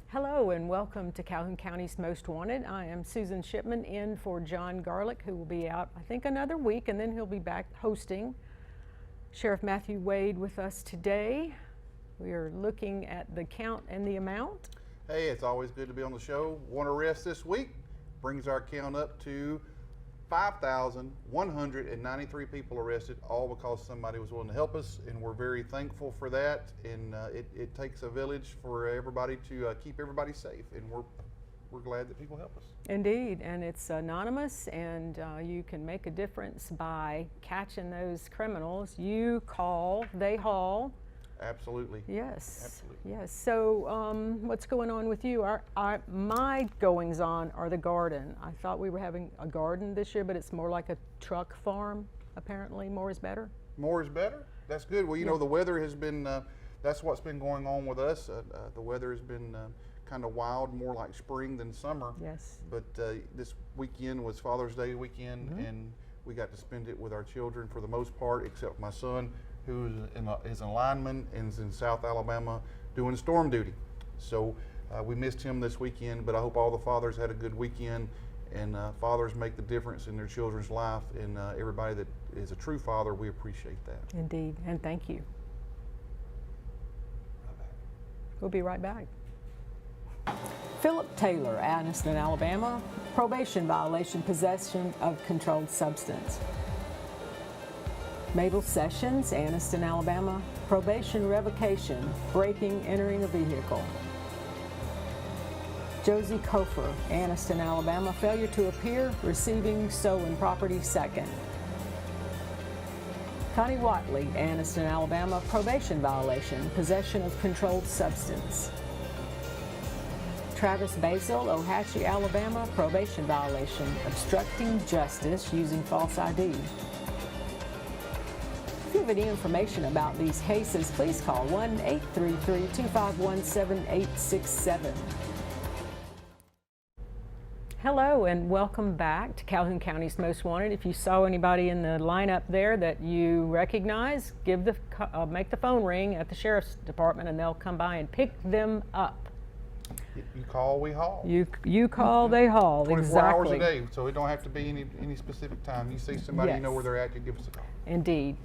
Hello and welcome to Calhoun County's Most Wanted. I am Susan Shipman in for John Garlick, who will be out I think another week, and then he'll be back hosting. Sheriff Matthew Wade with us today. We are looking at the count and the amount. Hey, it's always good to be on the show. One arrest this week brings our count up to 5,193 people arrested, all because somebody was willing to help us, and we're very thankful for that. And it takes a village for everybody to keep everybody safe, and we're glad that people help us. Indeed, and it's anonymous, and you can make a difference by catching those criminals. You call, they haul. Absolutely. Yes. Absolutely. Yes. So what's going on with you? My goings on are the garden. I thought we were having a garden this year, but it's more like a truck farm. Apparently, more is better. More is better? That's good. Well, you know, the weather has been, that's what's been going on with us. The weather has been kind of wild, more like spring than summer. Yes. But this weekend was Father's Day weekend, and we got to spend it with our children for the most part, except my son, who is a lineman and is in South Alabama doing storm duty. So we missed him this weekend, but I hope all the fathers had a good weekend, and fathers make the difference in their children's life, and everybody that is a true father, we appreciate that. Indeed, and thank you. We'll be right back. Philip Taylor, Anniston, Alabama, probation violation, possession of controlled substance. Mabel Sessions, Anniston, Alabama, probation revocation, breaking, entering a vehicle. Josie Kofer, Anniston, Alabama, failure to appear, receiving stolen property, second. Connie Watley, Anniston, Alabama, probation violation, possession of controlled substance. Travis Basil, Ohatchee, Alabama, probation violation, obstructing justice using false ID. If you have any information about these cases, please call 1-833-251-7867. Hello and welcome back to Calhoun County's Most Wanted. If you saw anybody in the lineup there that you recognize, make the phone ring at the Sheriff's Department and they'll come by and pick them up. You call, we haul. You call, they haul. 24 hours a day, so it don't have to be any specific time. You see somebody, you know where they're at, you give us a call. Indeed.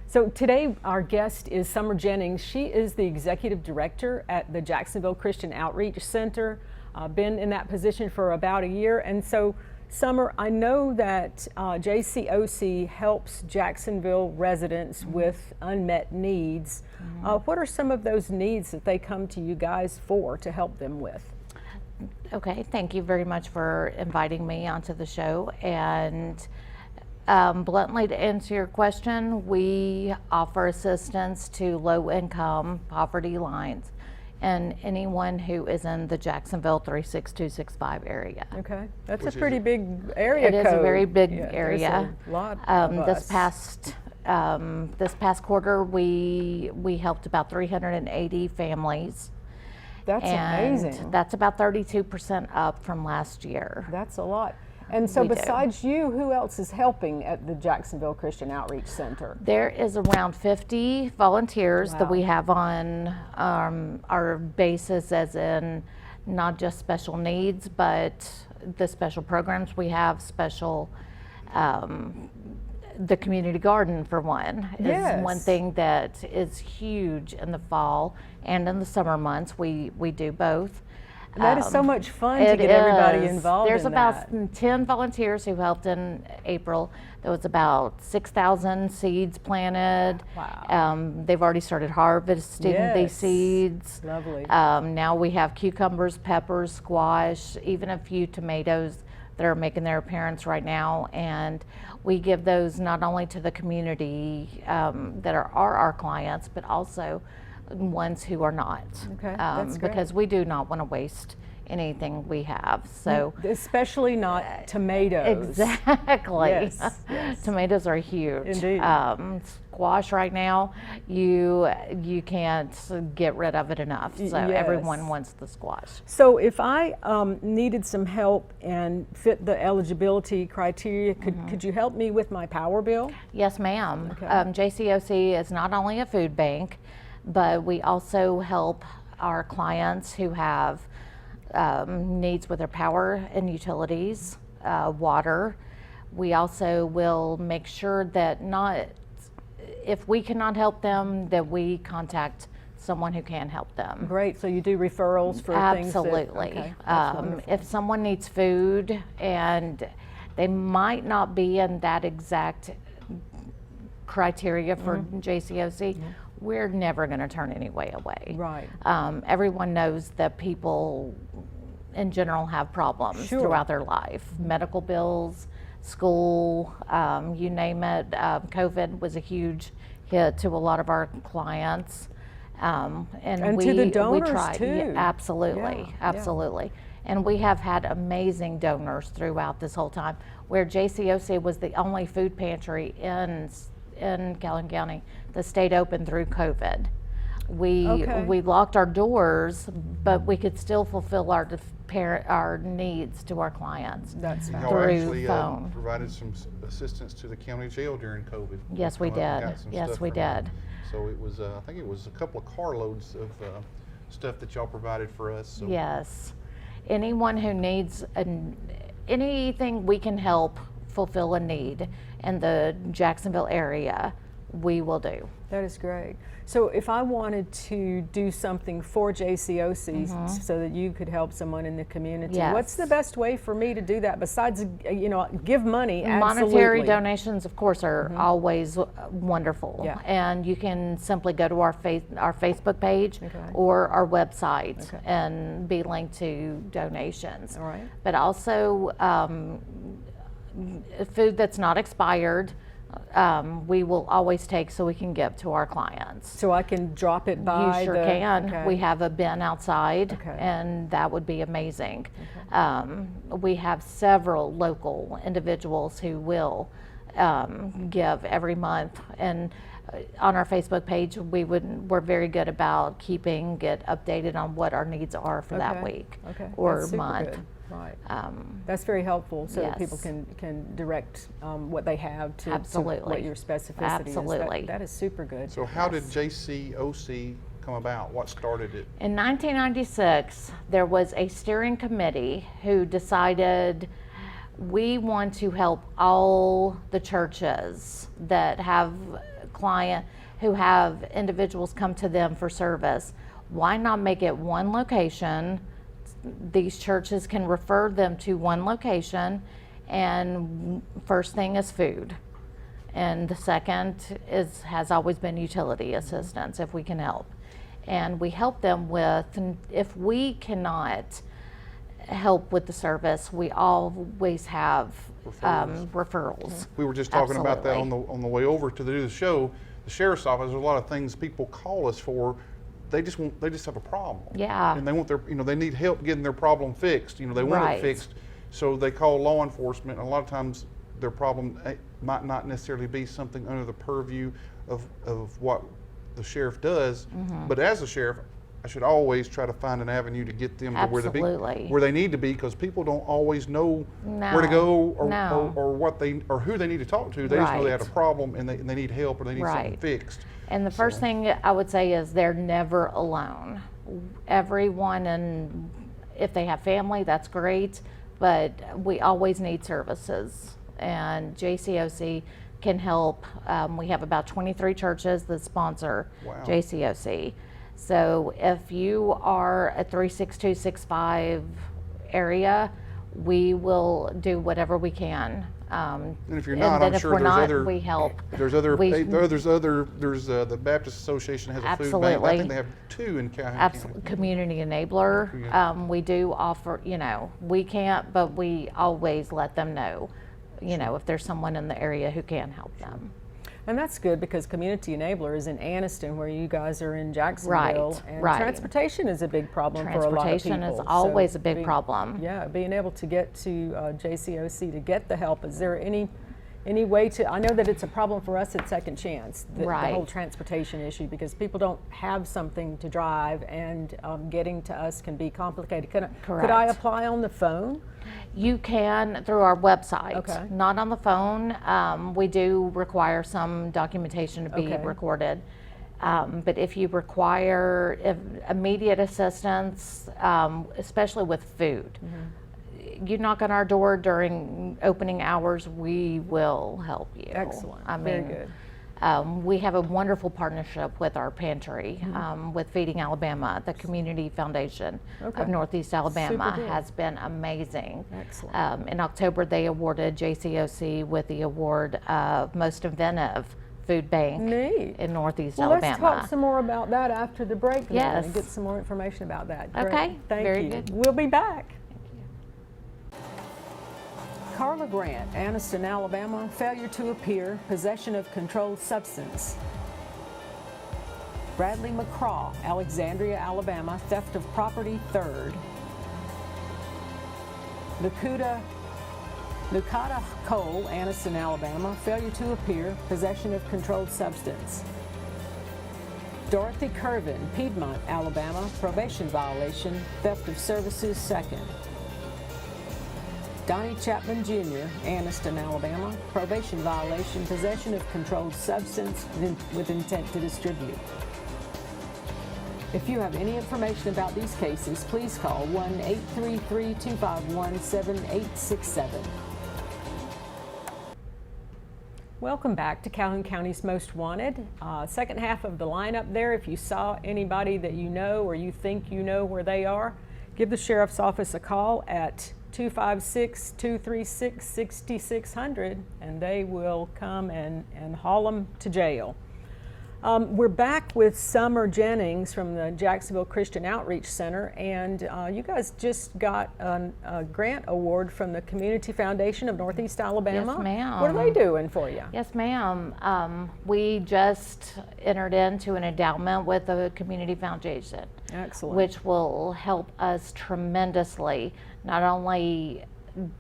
So today our guest is Summer Jennings. She is the executive director at the Jacksonville Christian Outreach Center. Been in that position for about a year. And so Summer, I know that JCOC helps Jacksonville residents with unmet needs. What are some of those needs that they come to you guys for to help them with? Okay, thank you very much for inviting me onto the show. And bluntly, to answer your question, we offer assistance to low-income poverty lines and anyone who is in the Jacksonville 36265 area. Okay, that's a pretty big area code. It is a very big area. A lot of this past quarter, we helped about 380 families. That's amazing. That's about 32% up from last year. That's a lot. And so besides you, who else is helping at the Jacksonville Christian Outreach Center? There is around 50 volunteers that we have on our basis, as in not just special needs, but the special programs we have. Special, the community garden, for one, is one thing that is huge in the fall and in the summer months. We do both. That is so much fun to get everybody involved. There's in about that. 10 volunteers who helped in April. There was about 6,000 seeds planted. Wow. They've already started harvesting these seeds. Lovely. Now we have cucumbers, peppers, squash, even a few tomatoes that are making their appearance right now. And we give those not only to the community that are our clients, but also ones who are not. Okay, that's great. Because we do not want to waste anything we have. So Especially not tomatoes. exactly. Yes, yes. Tomatoes are huge. Indeed. Squash right now, you can't get rid of it enough. So Yes. everyone wants the squash. So if I needed some help and fit the eligibility criteria, could you help me with my power bill? Yes, ma'am. Okay. JCOC is not only a food bank, but we also help our clients who have needs with their power and utilities, water. We also will make sure that if we cannot help them, that we contact someone who can help them. Great. So you do referrals for things that... Absolutely. Okay, that's wonderful. If someone needs food and they might not be in that exact criteria for JCOC, we're never going to turn anybody away. Right. Everyone knows that people in general have problems Sure. throughout their life. Medical bills, school, you name it. COVID was a huge hit to a lot of our clients. And to the donors, we tried. too. Yeah, absolutely, Yeah, yeah. absolutely. And we have had amazing donors throughout this whole time, where JCOC was the only food pantry in Calhoun County that stayed open through COVID. Okay. We locked our doors, but we could still fulfill our needs to our clients. That's Y'all fabulous. Through actually phone. provided some assistance to the county jail during COVID. Yes, we Come up and did. got some Yes, stuff we from them. did. So it was, I think it was a couple of carloads of stuff that y'all provided for us. So Yes. Anyone who needs anything we can help fulfill a need in the Jacksonville area, we will do. That is great. So if I wanted to do something for JCOC so that you could help someone in the community, Yes. what's the best way for me to do that besides, give money? Monetary Absolutely. donations, of course, are always wonderful. Yeah. And you can simply go to our Facebook page Okay. or our website Okay. and be linked to donations. All right. But also food that's not expired, we will always take so we can give to our clients. So I can drop it by You sure the... can. Okay. We have a bin outside, Okay. and that would be amazing. We have several local individuals who will give every month, and on our Facebook page, we're very good about keeping it updated on what our needs are for that Okay. week Okay. or That's super month. good. Right. That's very helpful so that people Yes. can direct what they have to Absolutely. what your specificity is. Absolutely. That is super good. So how did JCOC come about? What started it? In 1996, there was a steering committee who decided we want to help all the churches that have who have individuals come to them for service. Why not make it one location? These churches can refer them to one location, and first thing is food. And the second has always been utility assistance if we can help. And we help them with, if we cannot help with the service, we always have referrals. We were just talking about that Absolutely. on the way over to do the show. The sheriff's office, there's a lot of things people call us for. They just have a problem. Yeah. And they want they need help getting their problem fixed. They want Right. it fixed. So they call law enforcement. And a lot of times their problem might not necessarily be something under the purview of what the sheriff does. Mm-hmm. But as a sheriff, I should always try to find an avenue to get them to Absolutely. where they need to be, because people don't always know No. where to go or who they need to talk to. They just know they had a Right. problem and they need help or they need something Right. fixed. And the first thing I would say is they're never alone. Everyone, and if they have family, that's great, but we always need services. And JCOC can help. We have about 23 churches that sponsor Wow. JCOC. So if you are a 36265 area, we will do whatever we can. And if you're and not, then I'm if sure we're there's not, other. we help. There's other. We- There's the Baptist Association has a food bank. I Absolutely. think they have two in Calhoun Absolutely. County. Community enabler. We do offer, we can't, but we always let them know, if there's someone in the area who can help them. And that's good because Community Enabler is in Anniston, where you guys are in Jacksonville. Right, And right. transportation is a big problem for a lot of people. Transportation is always a big being- problem. Yeah, being able to get to JCOC to get the help. Is there any way to, I know that it's a problem for us at Second Chance, the Right. whole transportation issue, because people don't have something to drive, and getting to us can be complicated. Could I Correct. apply on the phone? You can through our website, Okay. not on the phone. We do require some documentation to be Okay. recorded. But if you require immediate assistance, especially with food, you knock on our door during opening hours, we will help you. Excellent. I Very mean, good. we have a wonderful partnership with our pantry, with Feeding Alabama. The Community Foundation Okay. of Northeast Alabama Super good. has been amazing. Excellent. In October, they awarded JCOC with the award of Most Inventive Food Bank Neat. in Northeast Well, Alabama. let's talk some more about that after the break then, Yes. and get some more information about that. Great. Okay, Thank very you. good. We'll be back. Carla Grant, Anniston, Alabama, failure to appear, possession of controlled substance. Bradley McCraw, Alexandria, Alabama, theft of property, third. Nukata Cole, Anniston, Alabama, failure to appear, possession of controlled substance. Dorothy Curvin, Piedmont, Alabama, probation violation, theft of services, second. Donnie Chapman Jr., Anniston, Alabama, probation violation, possession of controlled substance with intent to distribute. If you have any information about these cases, please call 1-833-251-7867. Welcome back to Calhoun County's Most Wanted. Second half of the lineup there. If you saw anybody that you know or you think you know where they are, give the Sheriff's Office a call at 256-236-6600, and they will come and haul them to jail. We're back with Summer Jennings from the Jacksonville Christian Outreach Center, and you guys just got a grant award from the Community Foundation of Northeast Alabama. Yes, ma'am. What are they doing for you? Yes, ma'am. We just entered into an endowment with the Community Foundation, Excellent. which will help us tremendously, not only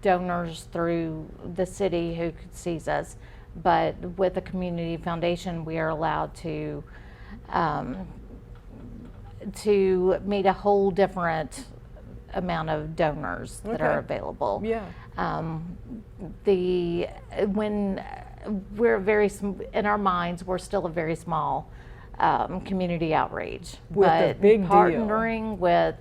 donors through the city who sees us, but with the Community Foundation, we are allowed to meet a whole different amount of donors that are Okay. available. Yeah. When we're in our minds, we're still a very small community outreach, With a but big deal. partnering with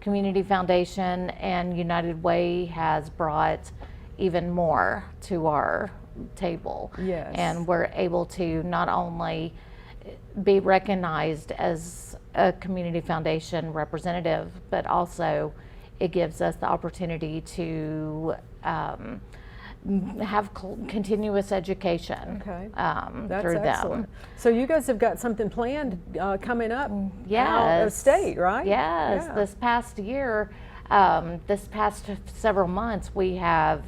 Community Foundation and United Way has brought even more to our table. Yes. And we're able to not only be recognized as a Community Foundation representative, but also it gives us the opportunity to have continuous education Okay. through That's excellent. them. So you guys have got something planned coming up out of Yes. state, right? Yes, Yeah. this past year, this past several months, we have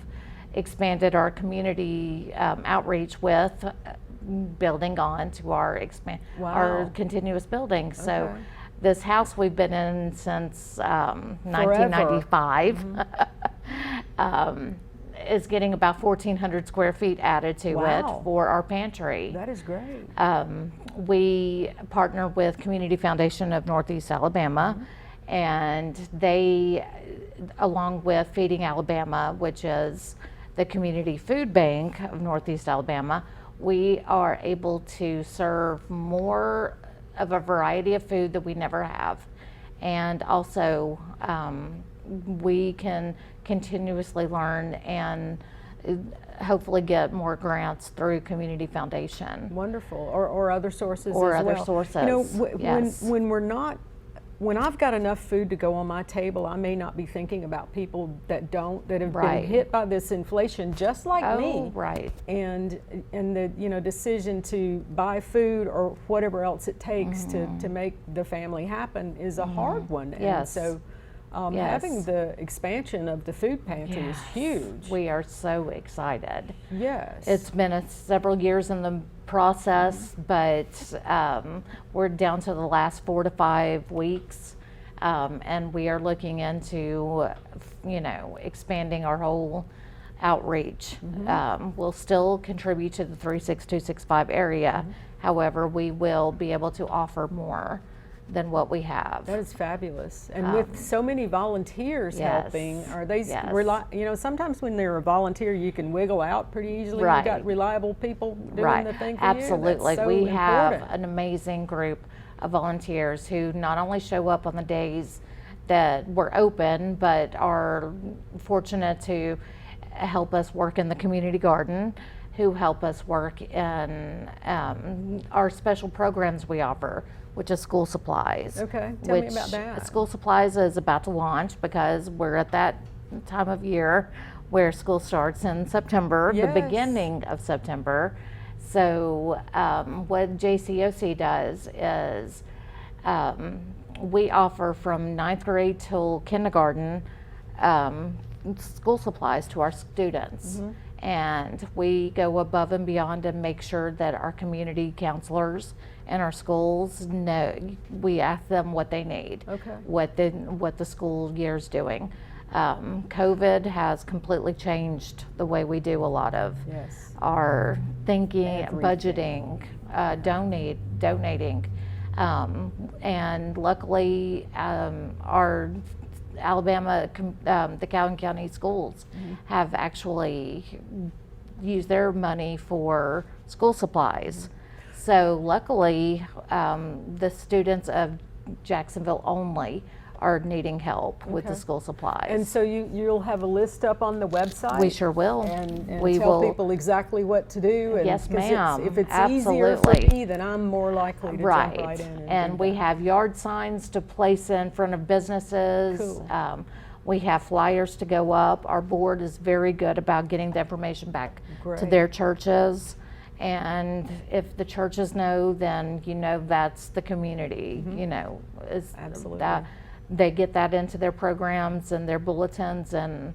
expanded our community outreach with building on to our Wow. continuous building. So Okay. this house we've been in since 1995 is getting about 1,400 square feet added to Wow. it for our pantry. That is great. We partner with Community Foundation of Northeast Alabama, and they, along with Feeding Alabama, which is the Community Food Bank of Northeast Alabama, we are able to serve more of a variety of food that we never have. And also, we can continuously learn and hopefully get more grants through Community Foundation. Wonderful. Or other sources Or as other well. sources, You know, yes. when I've got enough food to go on my table, I may not be thinking about people that have Right. been hit by this inflation just like Oh, me. right. And the decision to buy food or whatever else it takes to make the family happen is a hard one. And Yes. so Having Yes. the expansion of the food pantry is huge. We are so excited. Yes. It's been several years in the process, but we're down to the last 4 to 5 weeks, and we are looking into, expanding our whole outreach. We'll still contribute to the 36265 area. However, we will be able to offer more than what we have. That is fabulous. And with so many volunteers yes, helping, are they, yes. sometimes when they're a volunteer, you can wiggle out pretty easily. Right. You've got reliable people doing Right. the thing for Absolutely. you. That's so we have important. an amazing group of volunteers who not only show up on the days that we're open, but are fortunate to help us work in the community garden, who help us work in our special programs we offer, which is school supplies. Okay, tell me about which that. School supplies is about to launch because we're at that time of year where school starts in September, Yes. the beginning of September. So what JCOC does is we offer from 9th grade till kindergarten school supplies to our students. And we go above and beyond and make sure that our community counselors in our schools know, we ask them what they need, Okay. what the school year's doing. COVID has completely changed the way we do a lot of Yes. our thinking, Everything. budgeting, donating. And luckily, our Alabama, the Calhoun County schools have actually used their money for school supplies. So luckily, the students of Jacksonville only are needing help with the Okay. school supplies. And so you'll have a list up on the website? We sure will. And We tell will. people exactly what to do? And Yes, 'cause ma'am. If it's easier for Absolutely. me, then I'm more likely to jump right in. And do we that. have yard signs to place in front of businesses. Cool. We have flyers to go up. Our board is very good about getting the information back to Great. their churches. And if the churches know, then that's the community, is Absolutely. that they get that into their programs and their bulletins, and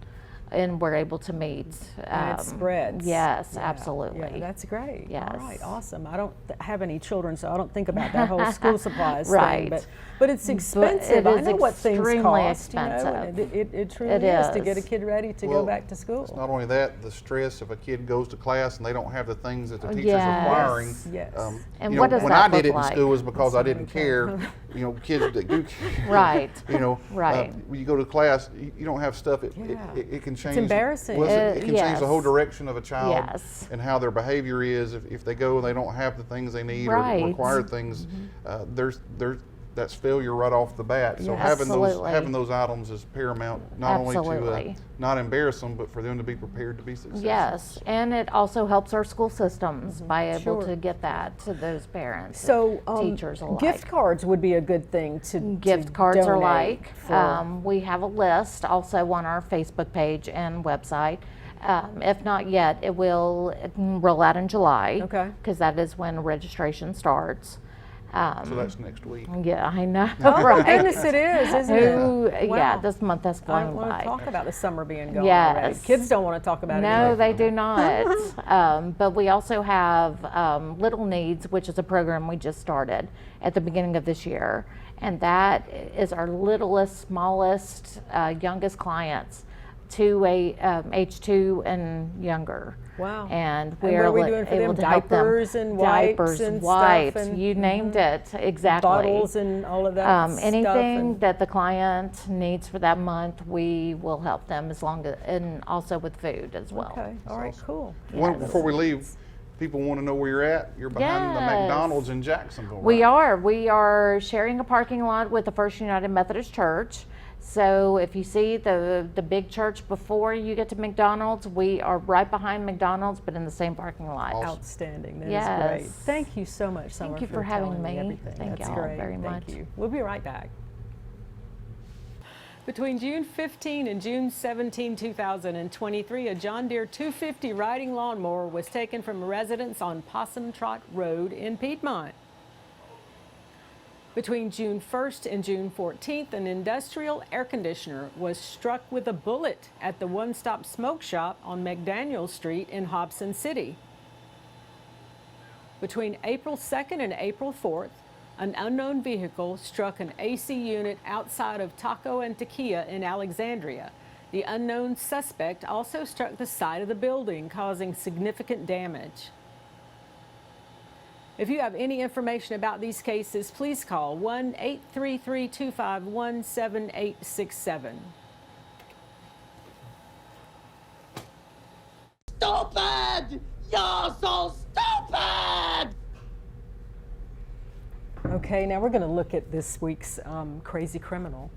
we're able to meet. And it spreads. Yes, Yeah, absolutely. Yeah, that's great. Yes. All right, awesome. I don't have any children, so I don't think about that whole school supplies Right. thing. But it's expensive. it I is know what things extremely cost. expensive. It truly It is to get a is. kid ready to Well, go back to school. It's not only that, the stress if a kid goes to class and they don't have the things that the teacher's Yes. requiring. Yes. And what does when that I did look it in like? school was because I didn't care. Kids that do care. Right. Right. When you go to class, you don't have stuff. It can change. embarrassing. Well, it can change the whole Yes. direction of a child Yes. and how their behavior is if they go and they don't have the things they need Right. or required things. There's that's failure right off the bat. So Yes. having Absolutely. those items is paramount, not only to Absolutely. not embarrass them, but for them to be prepared to be successful. Yes, and it also helps our school systems by able Sure. to get that to those parents, So teachers alike. gift cards would be a good thing to Gift cards are donate like, for- we have a list also on our Facebook page and website. If not yet, it will roll out in July. Okay. Because that is when registration starts. So that's next week. Yeah, I know. Oh my right? goodness, it is, isn't it? Who, yeah, Wow. this month has I flown don't want by. to talk about the summer being gone Yes. already. Kids don't want to talk about it No, anymore. they do not. But we also have Little Needs, which is a program we just started at the beginning of this year. And that is our littlest, smallest, youngest clients to age 2 and younger. Wow. And And we what are are we doing for able them? to help them. Diapers and wipes Diapers, and stuff wipes, and- you named it, exactly. Bottles and all of that stuff. Anything and- that the client needs for that month, we will help them as long as, and also with food as well. Okay, all right, cool. One, before we leave, people want to know where you're at. You're behind the Yes. McDonald's in Jacksonville. We right? are sharing a parking lot with the First United Methodist Church. So if you see the big church before you get to McDonald's, we are right behind McDonald's, but in the same parking lot. Awesome. Outstanding. That is Yes. great. Thank you so much, Summer. you for having telling me. everything. Thank That's y'all great. very Thank much. you. We'll be right back. Between June 15 and June 17, 2023, a John Deere 250 riding lawnmower was taken from a residence on Possum Trot Road in Piedmont. Between June 1st and June 14th, an industrial air conditioner was struck with a bullet at the One Stop Smoke Shop on McDaniel Street in Hobson City. Between April 2nd and April 4th, an unknown vehicle struck an AC unit outside of Taco and Tequila in Alexandria. The unknown suspect also struck the side of the building, causing significant damage. If you have any information about these cases, please call 1-833-251-7867. Stupid! You're so stupid! Okay, now we're going to look at this week's crazy criminal.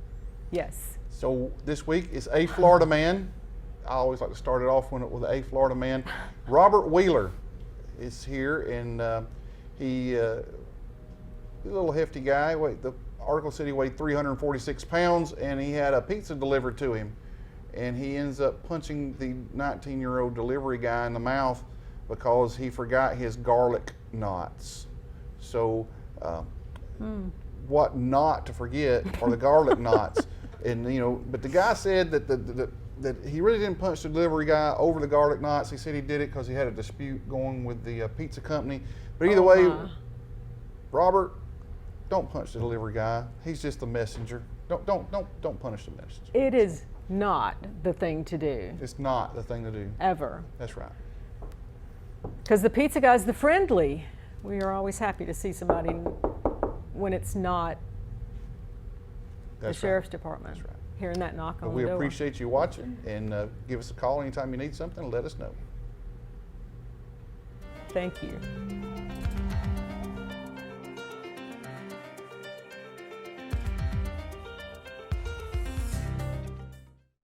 Yes. So this week is a Florida man. I always like to start it off with a Florida man. Robert Wheeler is here, and he's a little hefty guy. The article said he weighed 346 pounds, and he had a pizza delivered to him. And he ends up punching the 19-year-old delivery guy in the mouth because he forgot his garlic knots. So what not to forget are the garlic knots. And but the guy said that he really didn't punch the delivery guy over the garlic knots. He said he did it because he had a dispute going with the pizza company. But either way, Robert, don't punch the delivery guy. He's just a messenger. Don't punish the messenger. It is not the thing to do. It's not the thing to do. Ever. That's right. Because the pizza guy's the friendly. We are always happy to see somebody when it's not the sheriff's department. That's right. Hearing that knock on We the door. appreciate you watching, and give us a call anytime you need something. Let us know. Thank you.